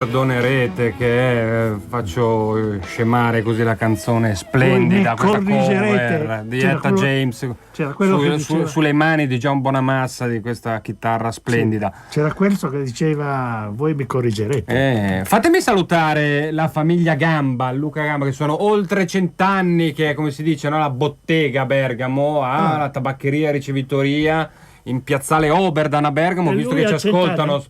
Perdonerete che faccio scemare così la canzone splendida, questa cover di Etta James sulle mani di John Bonamassa, di questa chitarra splendida. C'era questo che diceva: voi mi corrigerete. Fatemi salutare la famiglia Gamba, Luca Gamba, che sono oltre 100 anni che, come si dice, no, la bottega a Bergamo, la tabaccheria ricevitoria in piazzale Oberdan a Bergamo, visto che ci ascoltano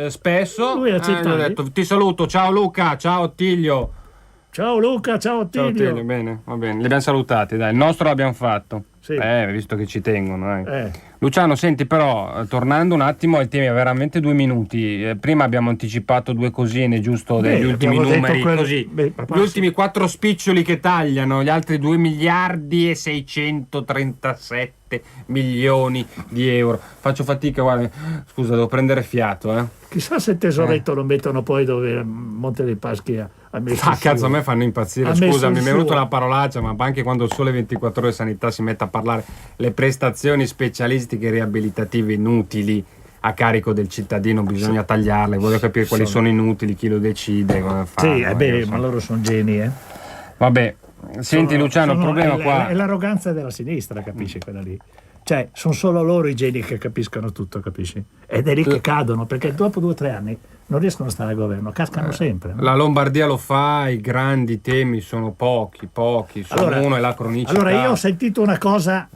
spesso. Lui ha gli ho detto: ti saluto, ciao Luca, ciao Attilio. Ciao Luca, ciao Attilio. Ciao Attilio, bene, va bene, li abbiamo salutati, dai, il nostro l'abbiamo fatto. Sì. Visto che ci tengono. Luciano, senti, però, tornando un attimo ai temi, veramente 2 minuti. Prima abbiamo anticipato 2 cosine, giusto, degli ultimi numeri, così. Gli ultimi 4 spiccioli che tagliano, gli altri 2 miliardi e 637 milioni di euro. Faccio fatica, guarda, scusa, devo prendere fiato, Chissà se il tesoretto lo mettono poi dove Monte dei Paschi ha messo. Cazzo, a me fanno impazzire. Scusa, mi è venuta la parolaccia, ma anche quando il Sole 24 Ore Sanità si mette a parlare le prestazioni specialistiche e riabilitative inutili a carico del cittadino, bisogna tagliarle. Voglio capire quali sono inutili, chi lo decide, come fanno. Ma loro sono geni, Vabbè, senti Luciano, il problema qua è l'arroganza della sinistra, capisci, quella lì. Cioè, sono solo loro i geni che capiscono tutto, capisci? Ed è lì che cadono, perché dopo 2 o 3 anni non riescono a stare al governo, cascano sempre. No? La Lombardia lo fa, i grandi temi sono pochi, sono uno è la cronicità. Allora, io ho sentito una cosa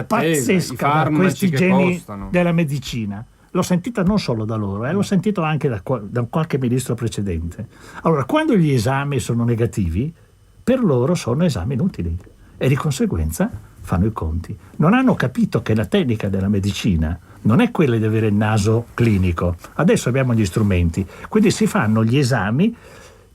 pazzesca da questi geni della medicina. L'ho sentita non solo da loro, l'ho sentito anche da qualche ministro precedente. Allora, quando gli esami sono negativi, per loro sono esami inutili e di conseguenza fanno i conti. Non hanno capito che la tecnica della medicina non è quella di avere il naso clinico. Adesso abbiamo gli strumenti, quindi si fanno gli esami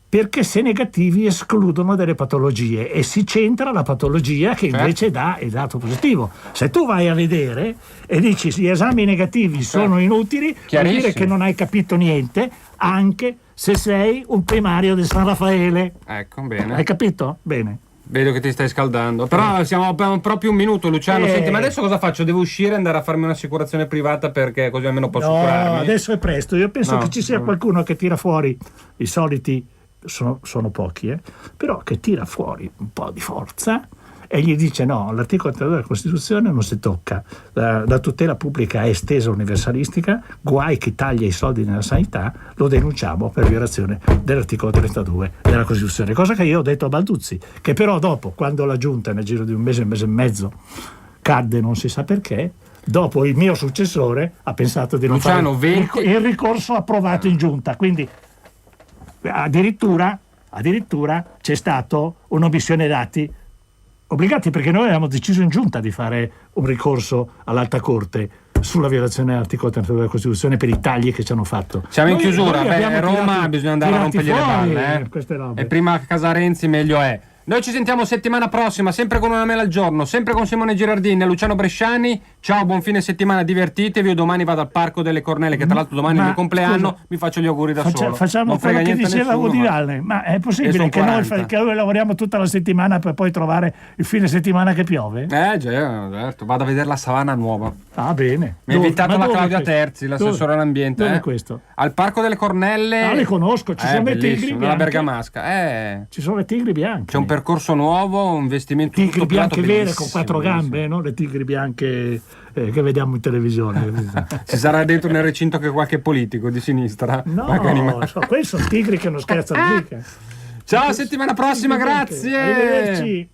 perché se negativi escludono delle patologie e si centra la patologia che invece dà il dato positivo. Se tu vai a vedere e dici gli esami negativi sono inutili, vuol dire che non hai capito niente, anche se sei un primario di San Raffaele. Ecco, bene. Hai capito? Bene. Vedo che ti stai scaldando. Però siamo proprio un minuto, Luciano. Senti, ma adesso cosa faccio? Devo uscire e andare a farmi un'assicurazione privata, perché così almeno posso curarmi? No, adesso è presto. Io penso che ci sia qualcuno che tira fuori i soliti, sono pochi, però che tira fuori un po' di forza e gli dice: no, l'articolo 32 della Costituzione non si tocca, la tutela pubblica è estesa universalistica, guai chi taglia i soldi nella sanità, lo denunciamo per violazione dell'articolo 32 della Costituzione, cosa che io ho detto a Balduzzi, che però dopo, quando la Giunta nel giro di un mese e mezzo cadde non si sa perché, dopo il mio successore ha pensato di non fare il ricorso approvato in Giunta, quindi addirittura c'è stato un'omissione dati obbligati, perché noi avevamo deciso in Giunta di fare un ricorso all'Alta Corte sulla violazione dell'articolo 32 della Costituzione per i tagli che ci hanno fatto. Siamo in chiusura, a Roma bisogna andare a rompergli le balle. E prima a casa Renzi meglio è. Noi ci sentiamo settimana prossima, sempre con una mela al giorno, sempre con Simone Girardini e Luciano Bresciani. Ciao, buon fine settimana, divertitevi. Io domani vado al Parco delle Cornelle, che tra l'altro domani è il mio compleanno, scusa, mi faccio gli auguri da solo. Facciamo quello che diceva Woody Allen, ma è possibile che noi lavoriamo tutta la settimana per poi trovare il fine settimana che piove? Certo, vado a vedere la savana nuova. Ah, bene. Mi ha invitato la Claudia Terzi, l'assessore all'ambiente. Dove è questo? Al Parco delle Cornelle. Ah, le conosco, ci sono le tigri bianche. La bergamasca. Ci sono le tigri bianche. C'è un percorso nuovo, un investimento tigri bianche vere con 4 gambe, no? Le tigri bianche che vediamo in televisione. Ci sarà dentro nel recinto che qualche politico di sinistra? No, questi sono tigri che non scherzano mica. Ciao, settimana prossima, grazie. Arrivederci.